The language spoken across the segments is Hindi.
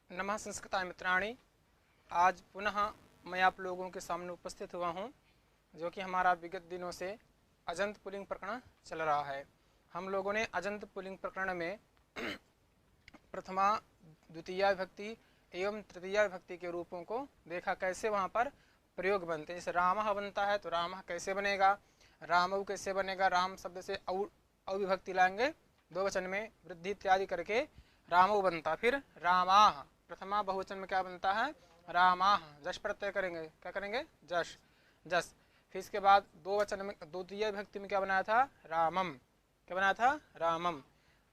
नमः संस्कृताय मित्राणि। आज पुनः मैं आप लोगों के सामने उपस्थित हुआ हूँ, जो कि हमारा विगत दिनों से अजंत पुल्लिंग प्रकरण चल रहा है। हम लोगों ने अजंत पुल्लिंग प्रकरण में प्रथमा, द्वितीया विभक्ति एवं तृतीया विभक्ति के रूपों को देखा, कैसे वहाँ पर प्रयोग बनते हैं। जैसे रामः बनता है तो रामः कैसे बनेगा, रामऊ कैसे बनेगा, राम शब्द से अविभक्ति लाएंगे, दो वचन में वृद्धि इत्यादि करके रामऊ बनता। फिर रामाह प्रथमा बहुवचन में क्या बनता है, रामाह, जश प्रत्यय करेंगे, क्या करेंगे, जश जस। फिर इसके बाद दो वचन में द्वितीय विभक्ति में क्या बनाया था, रामम, क्या बनाया था, रामम।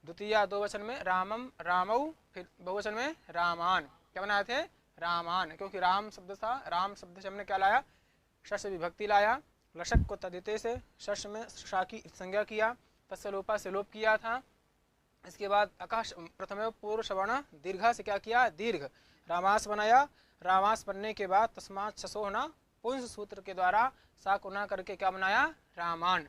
द्वितीय दो वचन में रामम रामऊ, फिर बहुवचन में रामान, क्या बनाए थे, रामान। क्योंकि राम शब्द था, राम शब्द से हमने क्या लाया, षष्ठ विभक्ति लाया, लशक को तदिते से षष्ठ में शा की संज्ञा किया, तस्य लोपा से लोप किया था। इसके बाद आकाश प्रथम पूर्व श्रवण दीर्घा से क्या किया, दीर्घ रामास बनाया। रामास बनने के बाद तस्मात् शसोहना पुंस सूत्र के द्वारा सा को ना करके क्या बनाया, रामान।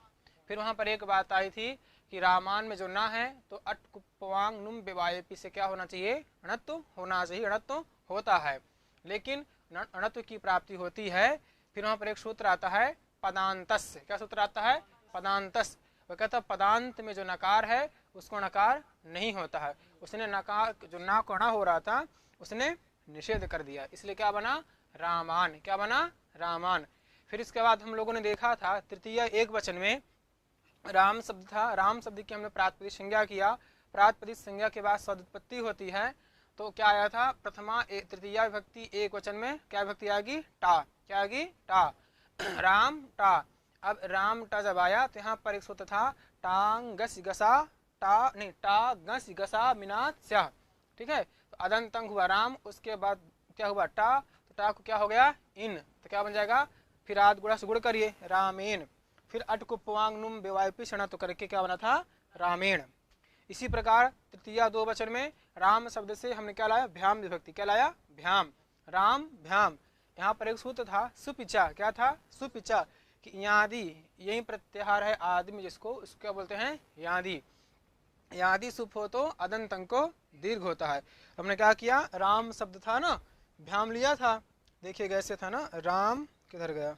फिर वहां पर एक बात आई थी कि रामान में जो ना है तो अट कुप्वांग नुम विवायपी से क्या होना चाहिए, अणत्व होना चाहिए, अणत्व होता है, लेकिन अणत्व की प्राप्ति होती है। फिर वहां पर एक सूत्र आता है पदांतस, क्या सूत्र आता है, पदांतस। वो कहता है पदांत में जो नकार है उसको नकार नहीं होता है। उसने नकार जो ना को ना हो रहा था उसने निषेध कर दिया, इसलिए क्या बना, रामान, क्या बना, रामान। फिर इसके बाद हम लोगों ने देखा था तृतीय एक वचन में राम शब्द था, राम शब्द की हमने प्रातिपदिक संज्ञा किया। प्रातिपदिक संज्ञा के बाद सदुत्पत्ति होती है, तो क्या आया था, प्रथमा तृतीया विभक्ति एक वचन में क्या विभक्ति आएगी, टा, क्या आएगी, टा, राम टा। अब राम टा जब आया तो यहाँ पर एक सूत्र था टांग गस गसा टा, नहीं टा गस गसा मिनात स्या, ठीक है। तो अदंतंग हुआ राम, उसके बाद क्या हुआ टा, तो टा को क्या हो गया इन, तो क्या बन जाएगा, फिर आद गुणा से गुण करिए रामेन। फिर अट को पवांग नुम बेवायपी क्षण तो करके क्या बना था, रामेण। इसी प्रकार तृतीया दो वचन में राम शब्द से हमने क्या लाया, भ्याम विभक्ति, क्या लाया, भ्याम, राम भ्याम। यहाँ पर एक सूत्र था सुपिचा, क्या था, सुपिचा, कि यादि, यही प्रत्याहार है आदि में जिसको, उसको क्या बोलते हैं, यादि। यादि सुप हो तो अदंत अंक को दीर्घ होता है। हमने क्या किया, राम शब्द था ना, भ्याम लिया था, देखिए कैसे था ना, राम किधर गया,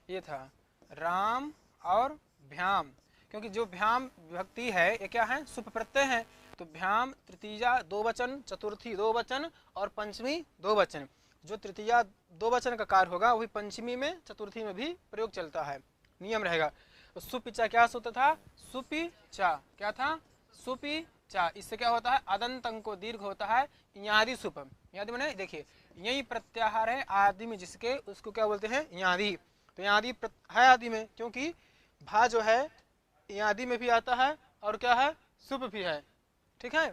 ये था राम और भ्याम। क्योंकि जो भ्याम विभक्ति है ये क्या है, सुप प्रत्यय है, तो भ्याम तृतीया दो वचन, चतुर्थी दो वचन और पंचमी दो वचन। जो तृतीया दो वचन का कार्य होगा वही पंचमी में चतुर्थी में भी प्रयोग चलता है, नियम रहेगा। तो सुपिचा क्या सूत्र था, सुपिचा, क्या था, सुपिचा। इससे क्या होता है, अदंत अंक को दीर्घ होता है, यादि सुप, यादि मैंने देखिए यही प्रत्याहार है आदि में जिसके, उसको क्या बोलते हैं, यादि। तो यादि है आदि में, क्योंकि भा जो है यादि में भी आता है और क्या है, सुप भी है, ठीक है।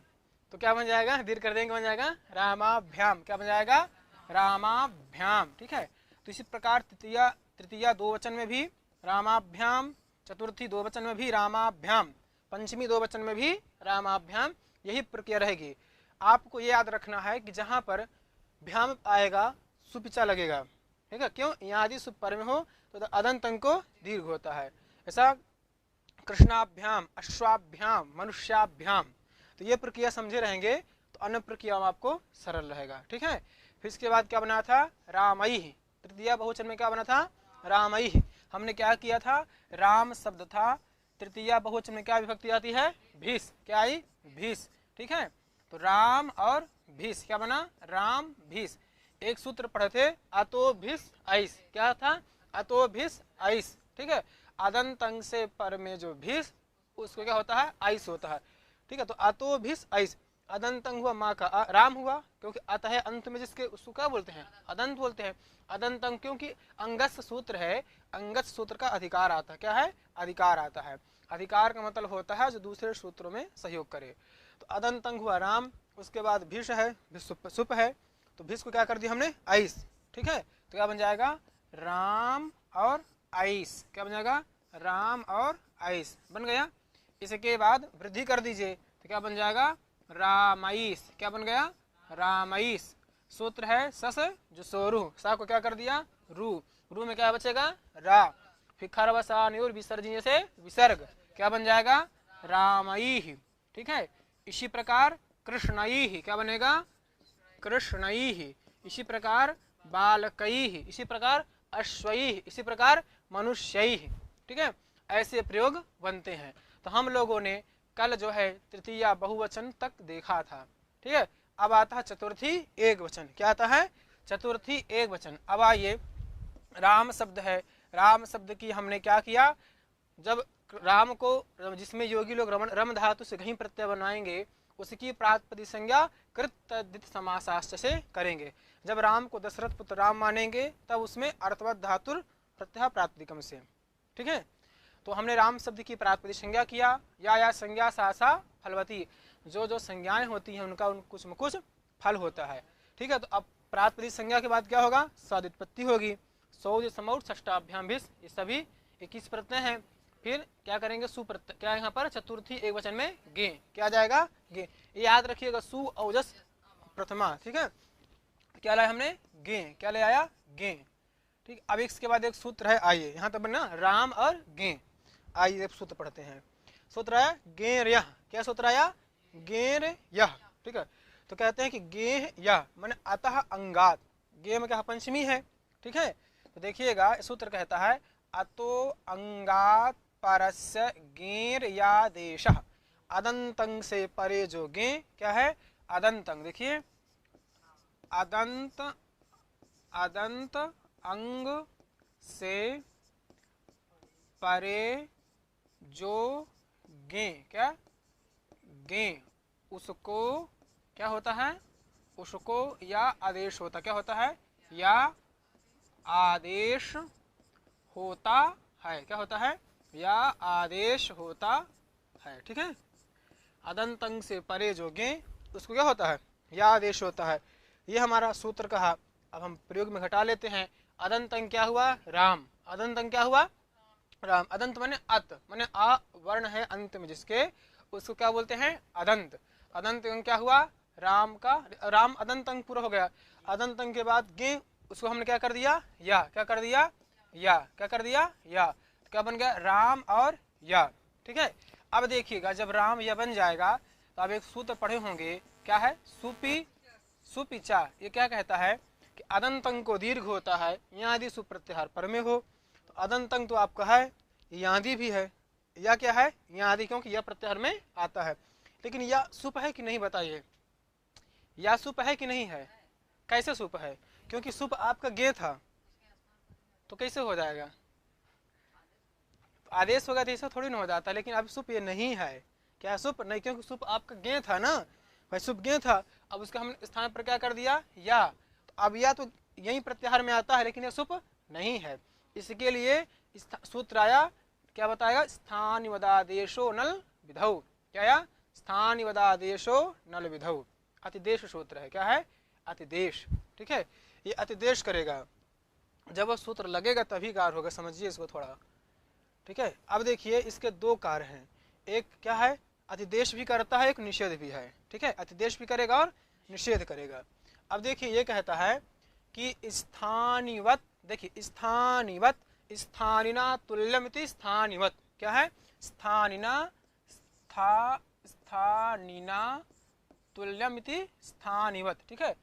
तो क्या बन जाएगा, दीर्घ कर देंगे, बन जाएगा रामाभ्याम, क्या बन जाएगा, रामाभ्याम, ठीक है। तो इसी प्रकार तृतीया दो वचन में भी रामाभ्याम, चतुर्थी दो वचन में भी रामाभ्याम, पंचमी दो वचन में भी रामाभ्याम, यही प्रक्रिया रहेगी। आपको ये याद रखना है कि जहां पर भ्याम आएगा सुपिचा लगेगा, ठीक है। क्यों, यादि सुप पर में हो तो अदंत अंक को दीर्घ होता है। ऐसा कृष्णाभ्याम, अश्वाभ्याम, मनुष्याभ्याम, तो ये प्रक्रिया समझे रहेंगे तो अन्य प्रक्रिया में आपको सरल रहेगा, ठीक है। फिर इसके बाद क्या बना था, रामई, तृतीया बहुवचन में क्या बना था, रामई। हमने क्या किया था, राम शब्द था, तृतीया बहुवचन में क्या विभक्ति आती है, भीष, क्या आई, भीष, ठीक है। तो राम और भीष क्या बना, राम भीष। एक सूत्र पढ़े थे अतो भीष ऐस, क्या था, अतो भीष ऐस, ठीक है। अदंत अंग से पर में जो भीष, उसको क्या होता है, ऐस होता है, ठीक है। तो अतो भीष ऐस, अदंत अंग हुआ माँ का राम हुआ, क्योंकि अत है अंत में जिसके, उसको क्या बोलते हैं, अदंत बोलते हैं। अदंत अंग क्योंकि अंगस्थ सूत्र है, अंगस्थ सूत्र का अधिकार आता है, क्या है, अधिकार आता है। अधिकार का मतलब होता है जो दूसरे सूत्रों में सहयोग करे। तो अदंत अंग हुआ राम, उसके बाद भीष है, सुप है, तो भीष को क्या कर दिया हमने, ऐस, ठीक है। तो क्या बन जाएगा, राम और ऐस, क्या बन जाएगा, राम और ऐस बन गया। इसके बाद वृद्धि कर दीजिए तो क्या बन जाएगा, रामईस, क्या बन गया, रामईस। सूत्र है सस जो सोरू, सा को क्या कर दिया, रू, रू में क्या बचेगा, रा। फिर खरवसान और विसर्जनीय से विसर्ग, क्या बन जाएगा, रामई, ठीक है। इसी प्रकार कृष्णई क्या बनेगा, कृष्णैः, इसी प्रकार बालकैः, इसी प्रकार अश्वैः, इसी प्रकार मनुष्यैः। ठीक है, ऐसे प्रयोग बनते हैं। तो हम लोगों ने कल जो है तृतीया बहुवचन तक देखा था। ठीक है, अब आता है चतुर्थी एक वचन। क्या आता है? चतुर्थी एक वचन। अब आइए, राम शब्द है, राम शब्द की हमने क्या किया, जब राम को, जिसमें योगी लोग रम धातु से घी प्रत्यय बनाएंगे, उसकी प्रातिपदिक संज्ञा कृत तद्धित समासाश्च से करेंगे। जब राम को दशरथ पुत्र राम मानेंगे तब उसमें अर्थवत धातुर प्रत्यय प्रातिपदिकम से। ठीक है, तो हमने राम शब्द की प्रातिपदिक संज्ञा किया, या संज्ञा सा फलवती, जो जो संज्ञाएं होती हैं उनका कुछ न कुछ फल होता है। ठीक है, तो अब प्रातिपदिक संज्ञा के बाद क्या होगा? सदुत्पत्ति होगी। सौज समौर षष्ठाभ्याम भिस, ये सभी 21 प्रत्यय हैं। फिर क्या करेंगे? सुप्रत्यय, क्या यहाँ पर चतुर्थी एक वचन में गे, क्या जाएगा? गे। ये याद रखिएगा, सु औजस प्रथमा। ठीक है, क्या लाया हमने? गे। क्या ले आया? गे। ठीक, अब इसके बाद एक सूत्र है, आइए यहाँ तक बनना, राम और गे। आइए सूत्र पढ़ते हैं। सूत्र है गेर यह। क्या सूत्र आया? गेर यह। ठीक है, तो कहते हैं कि गेह यह माने अतः अंगात, गे में क्या पंचमी है। ठीक है, तो देखिएगा सूत्र कहता है अतो अंगात परस्य गेर या देश, अदंतंग से परे जो गे क्या है? अदंतंग। देखिए, अदंत, अदंत अंग से परे जो गे, क्या? गे, उसको क्या होता है? उसको या आदेश होता, क्या होता है? या आदेश होता है। क्या होता है? या आदेश होता है। ठीक है, अदंतंग से परे जो गे, उसको क्या होता है? या आदेश होता है। ये हमारा सूत्र कहा। अब हम प्रयोग में घटा लेते हैं। अदंतंग क्या हुआ? राम। अदंतंग क्या हुआ? राम। अदंत माने अत, माने आ वर्ण है अंत में जिसके, उसको क्या बोलते हैं? अदंत। अदंत अंग क्या हुआ? राम का। राम अदंत अंग पूरा हो गया। अदंत अंग के बाद गे, उसको हमने क्या कर दिया? या। क्या कर दिया? या। क्या कर दिया? या। क्या बन गया? राम और या। ठीक है, अब देखिएगा, जब राम या बन जाएगा तो अब एक सूत्र पढ़े होंगे, क्या है? सुपी सुपिचा। ये क्या कहता है कि अदंतंग को दीर्घ होता है यदि सुप्रत्याहार पर में हो। तो अदंतंग तो आपका है, यादी भी है, या क्या है? यादी, क्योंकि यह प्रत्याहार में आता है। लेकिन या सुप है कि नहीं बताइए? या सुप है कि नहीं है? कैसे सुप है? क्योंकि सुप आपका गे था, तो कैसे हो जाएगा? आदेश होगा तो ऐसा थोड़ी ना हो जाता, लेकिन अब सुप ये नहीं है। क्या सुप नहीं? क्योंकि सुप आपका गे था ना, भाई सुप गे था। अब उसका हम स्थान पर क्या कर दिया? या। तो अब या तो यही प्रत्याहार में आता है, लेकिन ये सुप नहीं है। इसके लिए सूत्र आया, क्या बताएगा? स्थानिवदादेशो नल विधौ। क्या आया? स्थानिवदादेशो नल विधौ। अतिदेश सूत्र है। क्या है? अतिदेश। ठीक है, ये अतिदेश करेगा, जब वह सूत्र लगेगा तभी कार्य होगा, समझिए इसको थोड़ा। ठीक है, अब देखिए इसके दो कार्य हैं, एक क्या है? अतिदेश भी करता है, एक निषेध भी है। ठीक है, अतिदेश भी करेगा और निषेध करेगा। अब देखिए ये कहता है कि स्थानिवत, देखिए स्थानिवत, स्थानिना तुल्यमिति स्थानिवत। क्या है? स्थानिना, स्थानिना तुल्यमिति स्थानिवत। ठीक है,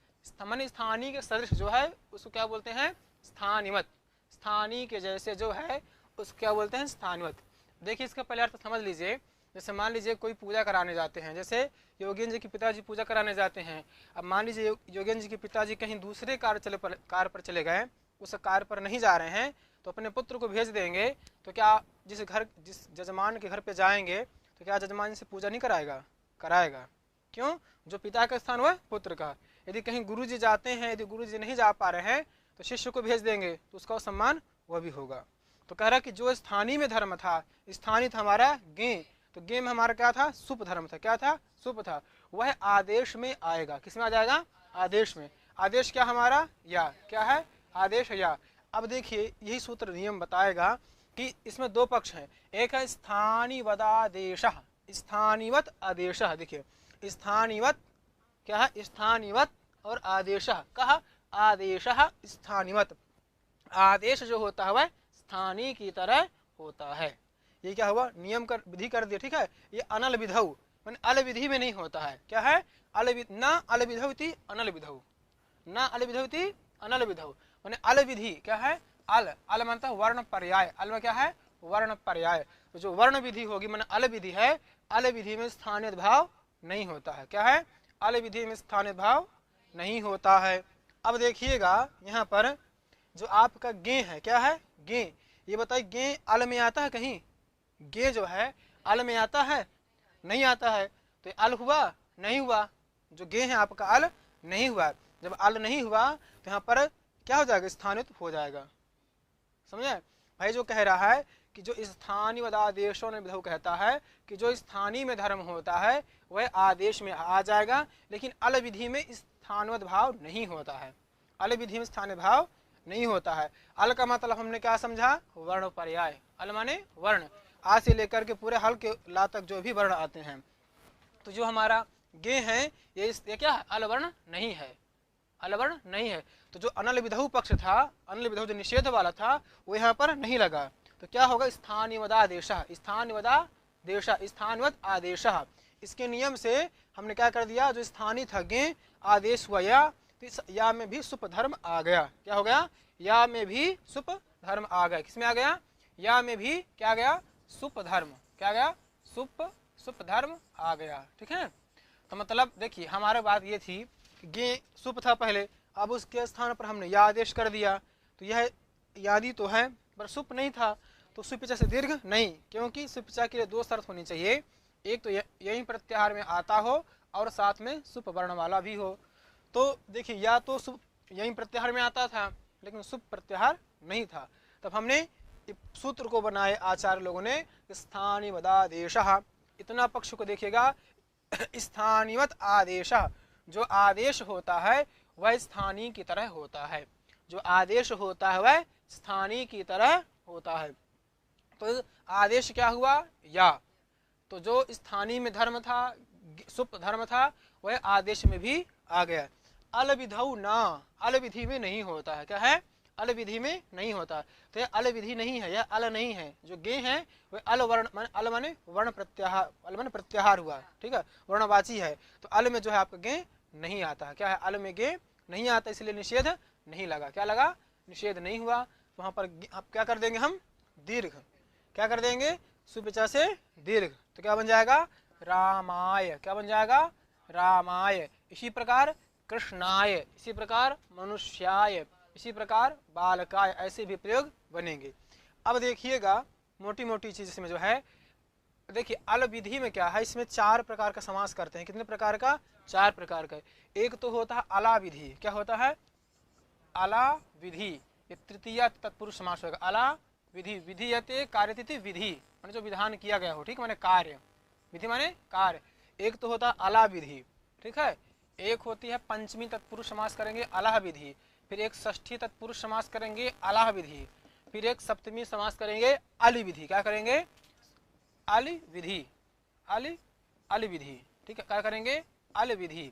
माने स्थानीय के सदृश जो है उसको क्या बोलते हैं? स्थानिवत। स्थानीय के जैसे जो है उसको क्या बोलते हैं? स्थानिवत। देखिए इसका पहले अर्थ समझ लीजिए। जैसे मान लीजिए कोई पूजा कराने जाते हैं, जैसे योगेंद्र जी के पिताजी पूजा कराने जाते हैं। अब मान लीजिए योगेंद्र जी के पिताजी कहीं दूसरे कार्य पर चले गए, उस कार्य पर नहीं जा रहे हैं, तो अपने पुत्र को भेज देंगे। तो क्या जिस जजमान के घर पे जाएंगे तो क्या जजमान से पूजा नहीं कराएगा? कराएगा। क्यों? जो पिता का स्थान हुआ पुत्र का। यदि कहीं गुरुजी जाते हैं, यदि गुरुजी नहीं जा पा रहे हैं तो शिष्य को भेज देंगे, तो उसका सम्मान वह भी होगा। तो कह रहा कि जो स्थानीय में धर्म था, स्थानीय था हमारा गे, तो गे में हमारा क्या था? सुप धर्म था। क्या था? सुप था। वह आदेश में आएगा। किसमें आ जाएगा? आदेश में। आदेश क्या हमारा? या। क्या है? आदेश या। अब देखिए यही सूत्र नियम बताएगा कि इसमें दो पक्ष हैं, एक है स्थानीवदादेश, स्थानीवत आदेश। देखिए स्थानीवत क्या है? स्थानीवत और आदेश। कहा? आदेश स्थानीवत। आदेश जो होता है वह स्थानीय की तरह होता है। ये क्या हुआ? नियम कर विधि कर दिया। ठीक है, ये अनल विधौ, अल विधि में नहीं होता है। क्या है? अल ना अल विधौ इति अनल विधौ। न अल विधौ इति अनल विधौ, माने अल विधि क्या है, अल, अल मानता है वर्ण पर्याय, अल में क्या है, वर्ण पर्याय। तो जो वर्ण विधि होगी माने अल विधि है, अल विधि में स्थानीय भाव नहीं होता है। क्या है, अल विधि में स्थानीय भाव नहीं होता है। अब देखिएगा यहाँ पर जो आपका गे है, क्या है, गे, ये बताइए गे अल में आता है कहीं, गे जो है अल में आता है, नहीं आता है। तो अल हुआ, नहीं हुआ, जो गे है आपका अल नहीं हुआ। जब अल नहीं हुआ तो यहाँ पर क्या हो जाएगा, स्थानित हो जाएगा। समझे भाई, जो कह रहा है कि जो स्थानीय आदेशों ने विधौ कहता है कि जो स्थानीय में धर्म होता है वह आदेश में आ जाएगा, लेकिन अल विधि में स्थानवत भाव नहीं होता है, अल विधि में स्थानीय भाव नहीं होता है। अल का मतलब हमने क्या समझा, वर्ण पर्याय, अल माने वर्ण, आ से लेकर के पूरे हल के ला तक जो भी वर्ण आते हैं। तो जो हमारा गे है ये क्या है, अल वर्ण नहीं है, अल वर्ण नहीं है। तो जो अनल विधौ पक्ष था, अनल विधौ जो निषेध वाला था वो यहाँ पर नहीं लगा। तो क्या होगा, स्थानीयवदादेश, स्थानीयवदादेश, स्थानवत आदेश। इसके नियम से हमने क्या कर दिया, जो स्थानीय था गे आदेश हुआ या, तो इस या में भी सुप धर्म आ गया। क्या हो गया, या में भी सुप धर्म आ गया। किसमें आ गया, या में भी क्या गया, सुप धर्म, क्या गया, सुप धर्म आ गया। ठीक है, तो मतलब देखिए हमारे बात ये थी कि गे सुप था पहले, अब उसके स्थान पर हमने या आदेश कर दिया, तो यह यादी तो है पर सुप नहीं था, तो सुपिचा से दीर्घ नहीं, क्योंकि सुपिचा के लिए दो शर्त होनी चाहिए, एक तो यही प्रत्याहार में आता हो और साथ में सुप वर्ण वाला भी हो। तो देखिए या तो सुप यही प्रत्याहार में आता था लेकिन सुप प्रत्याहार नहीं था, तब हमने सूत्र को बनाए आचार्य लोगों ने, स्थानीयवदादेश। इतना पक्ष को देखिएगा, स्थानीयवत आदेश, जो आदेश होता है वह स्थानीय की तरह होता है, जो आदेश होता है वह स्थानीय की तरह होता है। तो आदेश क्या हुआ, या, तो जो स्थानीय में धर्म था, सुप धर्म था, वह आदेश में भी आ गया। अल विधौ ना, अल विधि में नहीं होता है। क्या है, अल विधि में नहीं होता। तो यह अल विधि नहीं है, यह अल नहीं है। जो गे है वह अल वर्ण, अल माने वर्ण प्रत्याहार, अल माने प्रत्याहार हुआ, ठीक है, वर्णवाची है। तो अल में जो है आपका गे नहीं आता है। क्या है, अल में गे नहीं आता, इसलिए निषेध नहीं लगा। क्या लगा, निषेध नहीं हुआ। तो वहां पर आप क्या कर देंगे, हम दीर्घ, क्या कर देंगे, सुपिचा से दीर्घ, तो क्या बन जाएगा, रामाय। क्या बन जाएगा, रामाय। इसी प्रकार कृष्णाय, इसी प्रकार मनुष्याय, इसी प्रकार बालकाय, ऐसे भी प्रयोग बनेंगे। अब देखिएगा मोटी मोटी चीज इसमें जो है, देखिए अल विधि में क्या है, इसमें 4 प्रकार का समास करते हैं। कितने प्रकार का, 4 प्रकार का। एक तो होता है अला विधि। क्या होता है, अला विधि, ये तृतीय तत्पुरुष समास होगा। अला विधि, विधीयते कार्यतिथि विधि, माने जो विधान किया गया हो, ठीक, माने कार्य, विधि माने कार्य। एक तो होता है अला विधि, ठीक है। एक होती है पंचमी तत्पुरुष समास करेंगे अलाह विधि, फिर एक षष्ठी तत्पुरुष समास करेंगे अलाह विधि, फिर एक सप्तमी समास करेंगे अली विधि। क्या करेंगे, अली विधि, अली विधि, ठीक है, क्या करेंगे, अल विधि,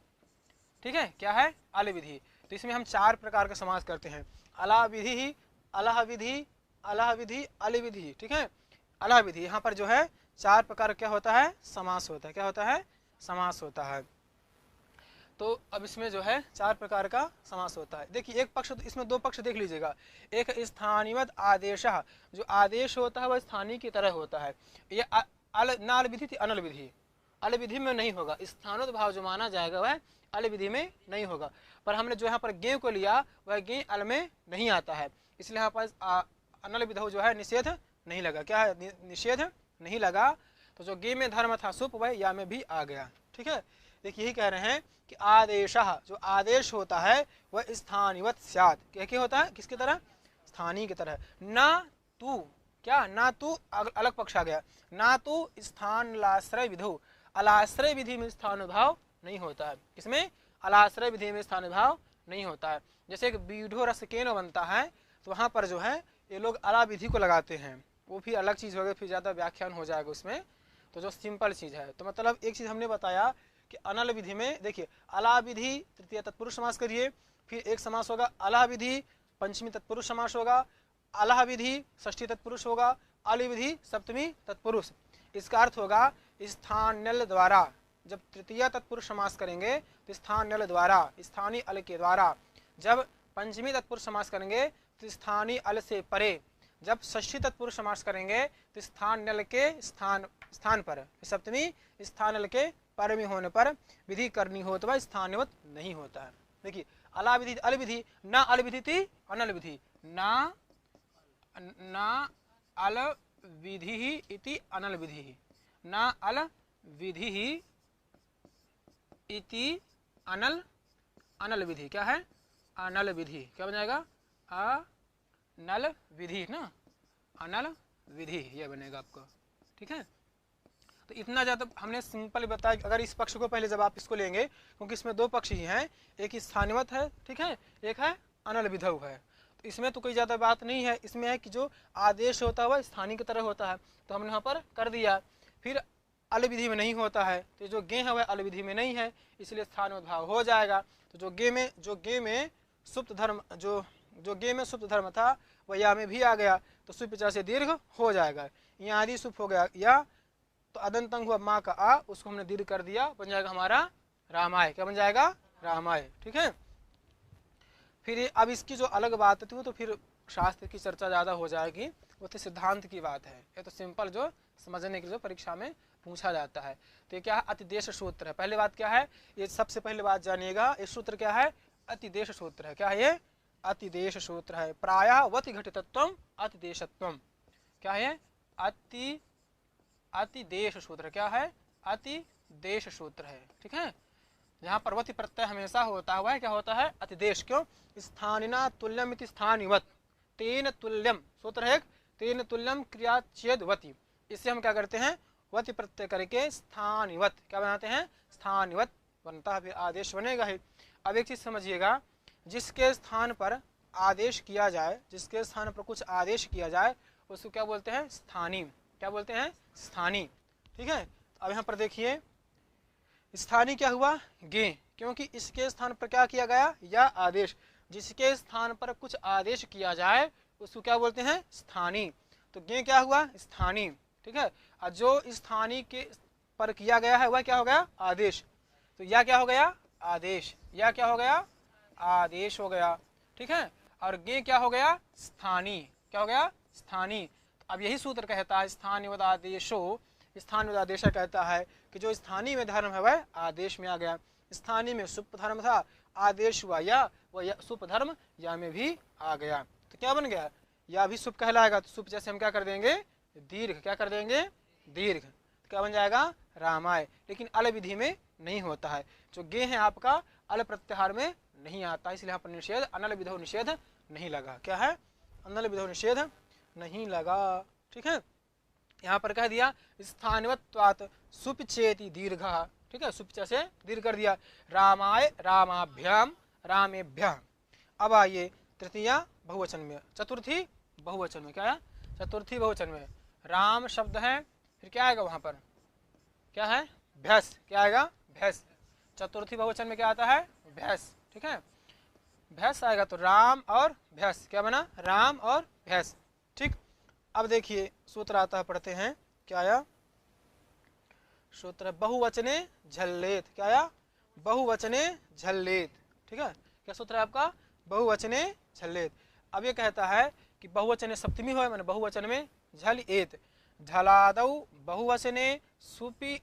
ठीक है, क्या है, अल विधि। तो इसमें हम 4 प्रकार का समास करते हैं, अला विधि, अलाह विधि, अलाह विधि, अल विधि, ठीक है। अलाह विधि यहाँ पर जो है 4 प्रकार क्या होता है, समास होता है। क्या होता है, समास होता है। तो अब इसमें जो है 4 प्रकार का समास होता है। देखिए एक पक्ष, इसमें 2 पक्ष देख लीजिएगा। एक स्थानीयवत आदेश, जो आदेश होता है वह स्थानीय की तरह होता है। ये अल विधि थी, अनल विधि, अल विधि में नहीं होगा। स्थानोत भाव जो माना जाएगा वह अल विधि में नहीं होगा। पर हमने जो यहाँ पर गे को लिया वह गे अल में नहीं आता है, इसलिए यहाँ पर अनल विधौ जो है निषेध नहीं लगा। क्या है, निषेध नहीं लगा। तो जो गे में धर्म था सुप वह या में भी आ गया, ठीक है। देखिए यही कह रहे हैं कि आदेश, जो आदेश होता है वह स्थानीयवत स्यात्। क्या होता है, किसकी तरह, स्थानीय की तरह। ना तू, क्या, ना तू अलग पक्ष आ गया, ना तू स्थान लाश्रय विधौ, अलाश्रय विधि में स्थान भाव नहीं होता है। किसमें, अलाश्रय विधि में स्थान भाव नहीं होता है। जैसे एक बीढ़ो रस केनो बनता है, तो वहां पर जो है ये लोग अला विधि को लगाते हैं, वो भी अलग चीज हो गई, फिर ज्यादा व्याख्यान हो जाएगा उसमें। तो जो सिंपल चीज है, तो मतलब एक चीज हमने बताया कि अनल विधि में देखिए अला विधि तृतीय तत्पुरुष समास करिए, फिर एक समास होगा अला विधि पंचमी तत्पुरुष समास होगा, अलाह विधि षष्ठी तत्पुरुष होगा, अली विधि सप्तमी तत्पुरुष। इसका अर्थ होगा स्थान्यल द्वारा, जब तृतीय तत्पुरुष समास करेंगे तो स्थान्यल द्वारा, स्थानीय अल के द्वारा जब पंचमी तत्पुरुष समास करेंगे तो स्थानीय अल से परे, जब षष्ठी तत्पुरुष समास करेंगे तो स्थान नल के स्थान पर, सप्तमी स्थान नल के पर में होने पर विधि करनी हो तो वह स्थानवत नहीं होता है। देखिए अला विधि अल विधि, ना अल विधि थी अनल विधि, ना अल विधि इति अनल विधि, ना अल विधि इति अनल विधि। क्या है? अनल विधि। क्या बन जाएगा? अनल विधि ना, अनल विधि ये बनेगा आपको। ठीक है, तो इतना ज़्यादा हमने सिंपल बताया। अगर इस पक्ष को पहले जब आप इसको लेंगे, क्योंकि इसमें दो पक्ष ही हैं, एक स्थानिवत है, ठीक है, एक है अनल विधव है, तो इसमें तो कोई ज़्यादा बात नहीं है। इसमें है कि जो आदेश होता है वह स्थानीय की तरह होता है, तो हमने यहाँ पर कर दिया। फिर अल विधि में नहीं होता है, तो जो गे है वह अल विधि में नहीं है, इसलिए स्थान भाव हो जाएगा। तो जो गे में सुप्त धर्म, जो गे में सुप्त धर्म था वह या में भी आ गया, तो सुप विचार से दीर्घ हो जाएगा। यहाँ आदि सुप हो गया या, तो अदंतंग हुआ माँ का आ, उसको हमने दीर्घ कर दिया, बन जाएगा हमारा रामाय। क्या बन जाएगा? रामाय। ठीक है, फिर अब इसकी जो अलग बात थी वो तो फिर शास्त्र की चर्चा ज़्यादा हो जाएगी, वो तो सिद्धांत की बात है। ये तो सिंपल जो समझने के लिए जो परीक्षा में पूछा जाता है। तो ये क्या है? अतिदेश सूत्र है। पहले बात क्या है, ये सबसे पहले बात जानिएगा, ये सूत्र क्या है? अतिदेश सूत्र है। क्या है ये? अतिदेश सूत्र है। प्रायः वति घटितत्वम अतिदेशत्वम। क्या है? अतिदेश सूत्र। क्या है? अतिदेश सूत्र है। ठीक है, जहाँ पर वति प्रत्यय हमेशा होता हुआ है, क्या होता है? अतिदेश। क्यों? स्थानिना तुल्यम इति स्थानिवत, तेन तुल्यम सूत्र है, तेन तुल्यम क्रिया चेद वति। इससे हम क्या करते हैं? वति प्रत्यय करके स्थानिवत क्या बनाते हैं? स्थानिवत बनता है, फिर आदेश बनेगा ही। अब एक चीज समझिएगा, जिसके स्थान पर आदेश किया जाए, जिसके स्थान पर कुछ आदेश किया जाए, उसको क्या बोलते हैं? स्थानीय। क्या बोलते हैं? स्थानीय। ठीक है, अब यहाँ पर देखिए स्थानीय क्या हुआ? गे, क्योंकि इसके स्थान पर क्या किया गया? या आदेश। जिसके स्थान पर कुछ आदेश किया जाए उसको क्या बोलते हैं? स्थानीय। तो गे क्या हुआ? स्थानीय। ठीक है, और जो स्थानीय के पर किया गया है वह क्या हो गया? आदेश। तो या क्या हो गया? आदेश। या क्या हो गया? आदेश हो गया। ठीक है, और गे क्या हो गया? स्थानीय। क्या हो गया? स्थानीय। अब यही सूत्र कहता है स्थानीय आदेशो, स्थानीय आदेश कहता है कि जो स्थानीय में धर्म है वह आदेश में आ गया। स्थानीय में सुप धर्म था, आदेश हुआ या, वह सुप धर्म या में भी आ गया। तो क्या बन गया? या भी सुप कहलाएगा, तो सुप जैसे हम क्या कर देंगे? दीर्घ। क्या कर देंगे? दीर्घ। तो क्या बन जाएगा? रामाय। लेकिन अल विधि में नहीं होता है। जो गे है आपका अल प्रत्याहार में नहीं आता, इसलिए यहाँ पर निषेध अनल विधो निषेध नहीं लगा। क्या है? अनल विधो निषेध नहीं लगा। ठीक है, यहाँ पर कह दिया स्थानवत्वात् सुपिचेति दीर्घ। ठीक है, सुपिचा से दीर्घ कर दिया। रामाय रामाभ्याम रामेभ्याम। अब आइए तृतीया बहुवचन में, चतुर्थी बहुवचन में। क्या है? चतुर्थी बहुवचन में राम शब्द है, फिर क्या आएगा वहां पर? क्या है? भैंस। क्या आएगा? भैंस। चतुर्थी बहुवचन में क्या आता है? भैंस। ठीक है, भैंस आएगा, तो राम और भैंस। क्या बना? राम और भैंस। ठीक, अब देखिए सूत्र आता है, पढ़ते हैं। क्या आया? सूत्र बहुवचने झल्लेत। क्या आया? बहुवचने झल्लेत। ठीक है, क्या सूत्र है आपका? बहुवचने झल्लेत। अब ये कहता है कि बहुवचने सप्तमी हो, मैंने बहुवचन में झल एत। झलादौ बहुवचने सुपि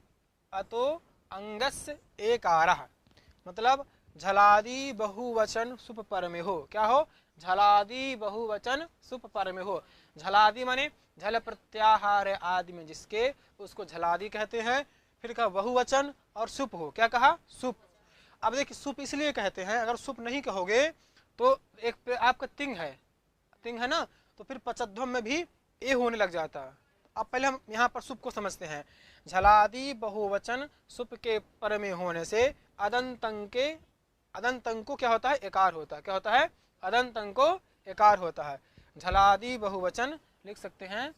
अतो अंगस्य एकारः। मतलब झलादि बहुवचन सुप पर में हो। क्या हो? झलादि बहुवचन सुप पर में हो। झलादि माने झल प्रत्याहार आदि में जिसके, उसको झलादि कहते हैं। फिर कहा बहुवचन और सुप हो। क्या कहा? सुप। अब देखिए सुप इसलिए कहते हैं, अगर सुप नहीं कहोगे तो एक पे आपका तिंग है ना, तो फिर पचध्वम में भी ए होने लग जाता। अब पहले हम यहाँ पर सुप को समझते हैं। झलादि बहुवचन सुप के पर में होने से अदंतंग को क्या होता है? एकार होता है। क्या होता है? अदंतंग को एकार होता है। झलादि बहुवचन लिख सकते हैं,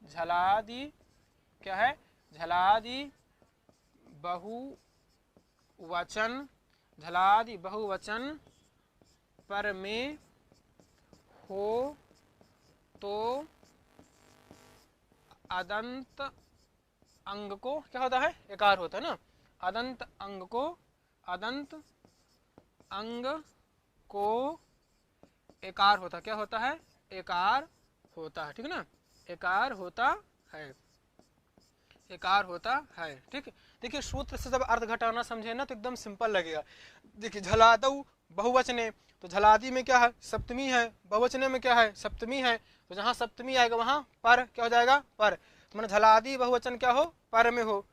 झलादि क्या है? झलादि बहुवचन, झलादि बहुवचन पर में हो तो अदंत अंग को क्या होता है? एकार होता है ना। अदंत अंग को एकार होता, क्या होता है, एकार होता है, ठीक है ना, एकार होता है, एकार होता है, ठीक। देखिए सूत्र से जब अर्थ घटाना समझे ना तो एकदम सिंपल लगेगा। देखिए झलादऊ बहुवचने, तो झलादी में क्या है, सप्तमी है, बहुवचने में क्या है, सप्तमी है, तो जहाँ सप्तमी आएगा वहाँ पर क्या हो जाएगा, पर। तो मैंने झलादी बहुवचन क्या हो, पर में हो,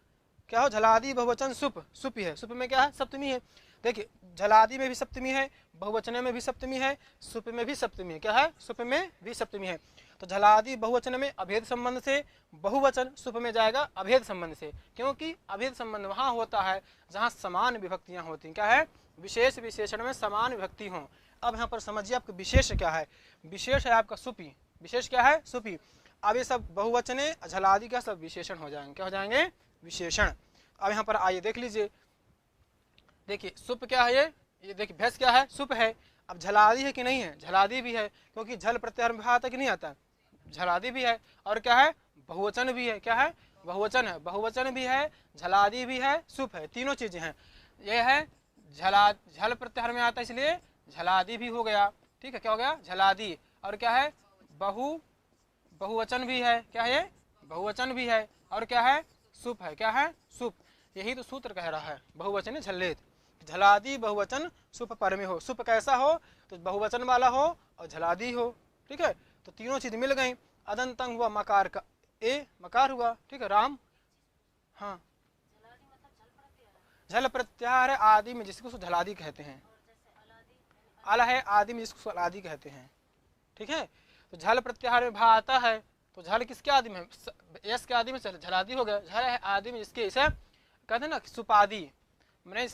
क्या हो, झलादी बहुवचन सुप, सुप ही है, सुप में क्या है, सप्तमी है। देखिए झलादी में भी सप्तमी है, बहुवचन में भी सप्तमी है, सुप में भी सप्तमी है, क्या है, सुप में भी सप्तमी है। तो झलादी बहुवचन में अभेद संबंध से, बहुवचन सुप में जाएगा अभेद संबंध से, क्योंकि अभेद संबंध वहाँ होता है जहाँ समान विभक्तियाँ होती हैं, क्या है, विशेष विशेषण में समान विभक्ति हो। अब यहाँ पर समझिए आपका विशेष क्या है, विशेष है आपका सुपी, विशेष क्या है, सुपी। अब ये सब बहुवचने झलादी का सब विशेषण हो जाएंगे, क्या हो जाएंगे, विशेषण। अब यहाँ पर आइए देख लीजिए, देखिए सुप क्या है, ये देखिए भैंस क्या है, सुप है। अब झलादी है कि नहीं है, झलादी भी है, क्योंकि झल प्रत्याहार में आता कि नहीं आता, झलादी भी है, और क्या है, बहुवचन भी है, क्या है, बहुवचन है, बहुवचन भी है, झलादी भी है, सुप है, तीनों चीजें हैं। ये है झल प्रत्याहार में आता इसलिए झलादी भी हो गया, ठीक है, क्या हो गया, झलादी। और क्या है, बहुवचन भी है, क्या है ये, बहुवचन भी है, और क्या है, सुप है, क्या है, सुप। यही तो सूत्र कह रहा है, बहुवचन झल्लेत, झलादी बहुवचन सुप पर में हो। सुप कैसा हो, तो बहुवचन वाला हो और झलादी हो, ठीक है। तो तीनों चीज मिल गई। अदंतंग हुआ मकार का ए, मकार हुआ, ठीक है, राम, हाँ, झल प्रत्याहार आदि में जिसको झलादी कहते हैं, अल है आदि में जिसको अलादी कहते हैं, ठीक है। तो झल प्रत्याहार में भा आता है, तो झल किसके आदि में, यस के आदि में झलादी हो गया। झल है आदि में जिसके, इसे कहते हैं ना सुपादी, मैंने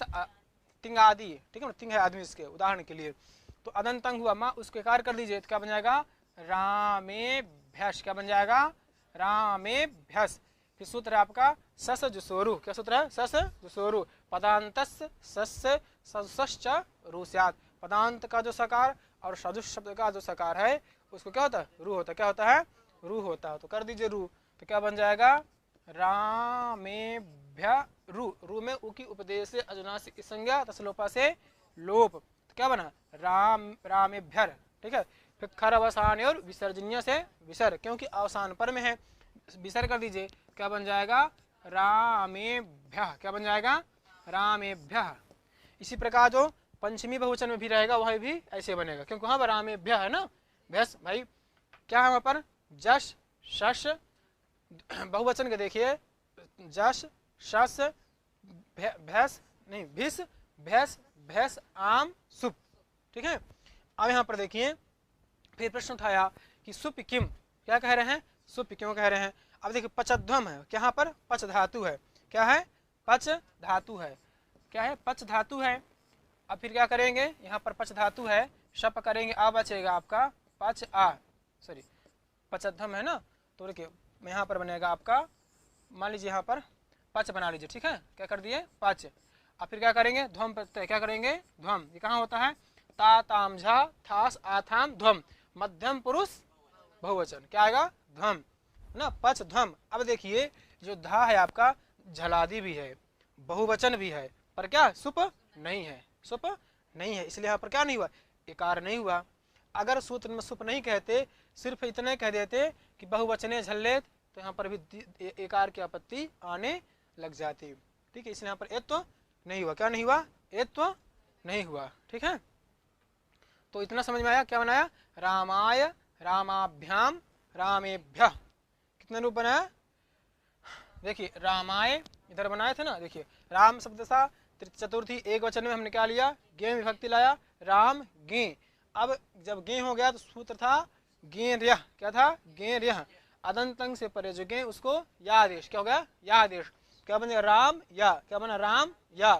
तिंग आदि, ठीक है ना, तिंग है आदमी इसके उदाहरण के लिए। तो अदंतंग हुआ माँ, उसके कार्य कर दीजिए, तो क्या बन जाएगा, रामेभ्यस, क्या बन जाएगा, रामेभ्यस। फिर सूत्र है आपका सस जुसोरु, क्या सूत्र है, सस जुसोरु, पदांतस सस्य सदुसश्च रुस्यात्, पदांत का जो सकार और सदुष शब्द का जो सकार है उसको क्या होता है, रू होता है, क्या होता है, रू होता है। तो कर दीजिए रू, तो क्या बन जाएगा, रामेभ्य रू, रू में उ की उपदेश से अजुनासिक संज्ञा तसलोपा से लोप, तो क्या बना, रामेभ्यर, ठीक है। फिर खर अवसान और विसर्जनीय से विसर, क्योंकि अवसान पर में है, विसर कर दीजिए, क्या बन जाएगा, रामेभ्य, क्या बन जाएगा, रामेभ्य। इसी प्रकार जो पंचमी बहुवचन में भी रहेगा वह भी ऐसे बनेगा, क्योंकि वहां पर रामेभ्य है ना, भैंस भाई, क्या है वहां पर, जश शश, बहुवचन के देखिए, जश शस भैंस नहीं, भिस भैंस, भैंस आम सुप, ठीक है। अब यहाँ पर देखिए फिर प्रश्न उठाया कि सुप किम, क्या कह रहे हैं, सुप क्यों कह रहे हैं। अब देखिए पचध्वम है, यहाँ पर पच धातु है, क्या है, पच धातु है, क्या है, पच धातु है। अब फिर क्या करेंगे, यहाँ पर पच धातु है, शप करेंगे, आ बचेगा आपका पच आ, सॉरी पचध्वम है ना, तो देखिए यहाँ पर बनेगा आपका, मान लीजिए यहाँ पर पच बना लीजिए, ठीक है, क्या कर दिए, पच। अब फिर क्या करेंगे, ध्वम प्रत्यय, क्या करेंगे, ध्वम, ये कहाँ होता है, ता ताम झा थास आथाम ध्वम, मध्यम पुरुष बहुवचन, क्या आएगा, ध्वम ना, पच ध्वम। अब देखिए जो धा है आपका झलादी भी है, बहुवचन भी है, पर क्या सुप नहीं है, सुप नहीं है, इसलिए यहाँ पर क्या नहीं हुआ, एकार नहीं हुआ। अगर सूत्र में सुप नहीं कहते, सिर्फ इतने कह देते कि बहुवचने झल्लेत, तो यहाँ पर भी एकार की आपत्ति आने लग जाती, ठीक है। इसलिए यहाँ पर एत्व नहीं हुआ, क्या नहीं हुआ, एत्व नहीं हुआ, ठीक है। तो इतना समझ में आया, क्या बनाया, रामाय रामाभ्याम रामेभ्य, कितने रूप बनाया, देखिए रामाय इधर बनाए थे ना, देखिए राम शब्द सा चतुर्थी एक वचन में हमने क्या लिया, गे विभक्ति लाया, राम गे। अब जब गे हो गया तो सूत्र था गे रियह, क्या था, गे रियह, अदंतंग से परे जो गे उसको या आदेश, क्या हो गया, या आदेश, क्या बने, राम या, क्या बना, राम या।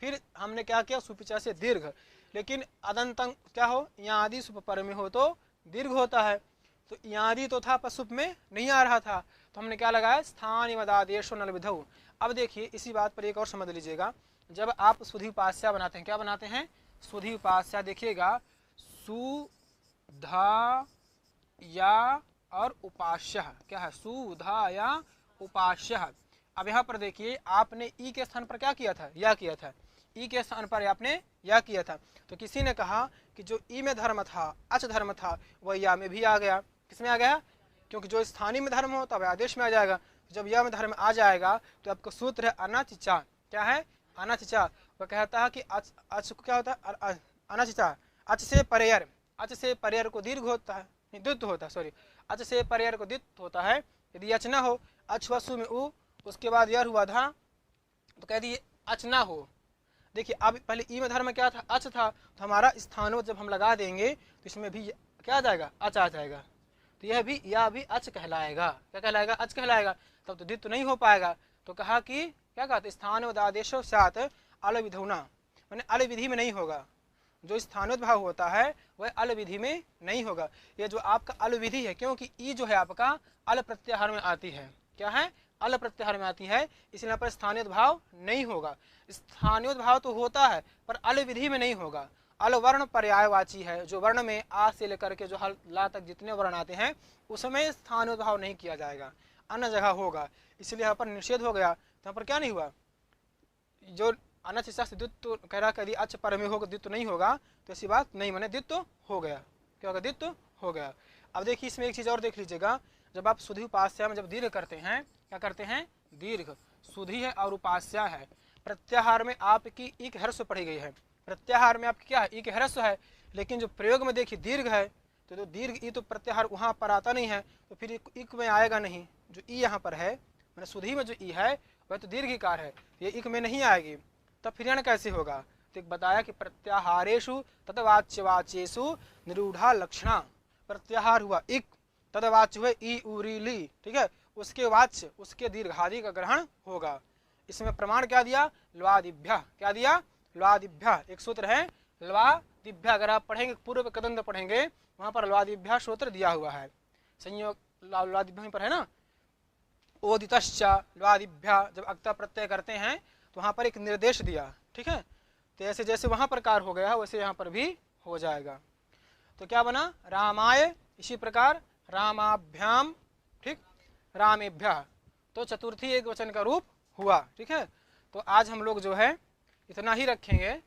फिर हमने क्या किया, सुपिचा से दीर्घ, लेकिन अदंतंग क्या हो, यहाँ आदि सुप पर में हो तो दीर्घ होता है, तो यहाँ आदि तो था पर सुप में नहीं आ रहा था, तो हमने क्या लगाया, स्थान मदादेशो नल विधौ। अब देखिए इसी बात पर एक और समझ लीजिएगा, जब आप सुधि उपास्या बनाते हैं, क्या बनाते हैं, सुधि उपास्या, देखिएगा सु धा या और उपास्य, क्या है, सुधा या उपास्य। अब यहाँ पर देखिए आपने ई के स्थान पर क्या किया था, या किया था, ई के स्थान पर आपने या किया था। तो किसी ने कहा कि जो ई में धर्म था, अच धर्म था, वह या में भी आ गया। किसमें आ गया? क्योंकि जो स्थानीय में धर्म होता है आदेश में आ जाएगा। जब यह में धर्म आ जाएगा तो आपका सूत्र है अनचिचा। क्या है? अनचिचा। वह कहता है कि अच क्या होता है? अनचिचा। अच से परयर, अच से परयर को दीर्घ होता है, द्वित्व होता है, सॉरी, अच से परयर को द्वित्व होता है। यदि अच ना हो, अच वसु में उ, उसके बाद यर हुआ था, तो कह दिए अच ना हो। देखिए अब पहले ई में धर्म क्या था? अच था। तो हमारा स्थानों जब हम लगा देंगे तो इसमें भी क्या आ जाएगा? अच आ जाएगा। तो यह भी या भी अच कहलाएगा। क्या कहलाएगा? अच कहलाएगा। तब तो द्वित्व नहीं हो पाएगा। तो कहा कि क्या कहा? स्थानोदादेशो सात अल विधौना, मैंने अल विधि में नहीं होगा। जो स्थानोद्भाव होता है वह अल विधि में नहीं होगा। ये जो आपका अल विधि है, क्योंकि ई जो है आपका अल प्रत्याहार में आती है। क्या है? अल प्रत्याहार में आती है, इसलिए यहाँ पर स्थानीयोद्भाव नहीं होगा। स्थानीयोद्भाव तो होता है पर अल विधि में नहीं होगा। अल वर्ण पर्यायवाची है। जो वर्ण में आ से लेकर के जो हल ला तक जितने वर्ण आते हैं उसमें स्थानीयोद्भाव नहीं किया जाएगा, अन्य जगह होगा। इसलिए यहाँ पर निषेध हो गया। तो यहाँ पर क्या नहीं हुआ? जो अनचिचा से द्वित्व कह रहा यदि अच पर में होगा द्वित्व नहीं होगा, तो ऐसी बात नहीं, माने द्वित्व हो गया। क्या होगा? द्वित्व हो गया। अब देखिए इसमें एक चीज और देख लीजिएगा, जब आप सुधि उपास्या में जब दीर्घ करते हैं, क्या करते हैं? दीर्घ। सुधि है और उपास्या है। प्रत्याहार में आपकी इक ह्रस्व पढ़ी गई है। प्रत्याहार में आपकी क्या है? इक ह्रस्व है। लेकिन जो प्रयोग में देखिए दीर्घ है, तो दीर्घ ई तो प्रत्याहार वहां पर आता नहीं है, तो फिर इक में आएगा नहीं। जो ई यहाँ पर है, मैंने सुधि में जो ई है वह तो दीर्घिकार है, ये इक में नहीं आएगी। तब फिर कैसे होगा? तो बताया कि प्रत्याहारेषु तदवाच्यवाच्येषु निरूढ़ा लक्षणा। प्रत्याहार हुआ इक, तदवाच्य हुए ई उरी ली, ठीक है, उसके वाच्य उसके दीर्घादि का ग्रहण होगा। इसमें प्रमाण क्या दिया? ल्वादिभ्य। क्या दिया? ल्वादिभ्य। एक सूत्र है ल्वादिभ्य। अगर आप पढ़ेंगे पूर्व कदंत पढ़ेंगे वहां पर ल्वादिभ्य सूत्र दिया हुआ है। संयोग ल्वादिभ्य पर है ना, ओदितश्च ल्वादिभ्य। जब अक्ता प्रत्यय करते हैं तो वहां पर एक निर्देश दिया, ठीक है। तो ऐसे जैसे वहां प्रकार हो गया वैसे यहाँ पर भी हो जाएगा। तो क्या बना? रामाय, इसी प्रकार रामाभ्याम, ठीक, रामेभ्य। तो चतुर्थी एक वचन का रूप हुआ, ठीक है। तो आज हम लोग जो है इतना ही रखेंगे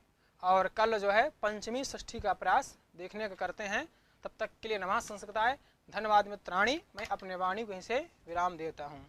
और कल जो है पंचमी षष्ठी का प्रयास देखने का करते हैं। तब तक के लिए नमः संस्कृताय। धन्यवाद मित्राणि। मैं अपने वाणी को यहीं से विराम देता हूँ।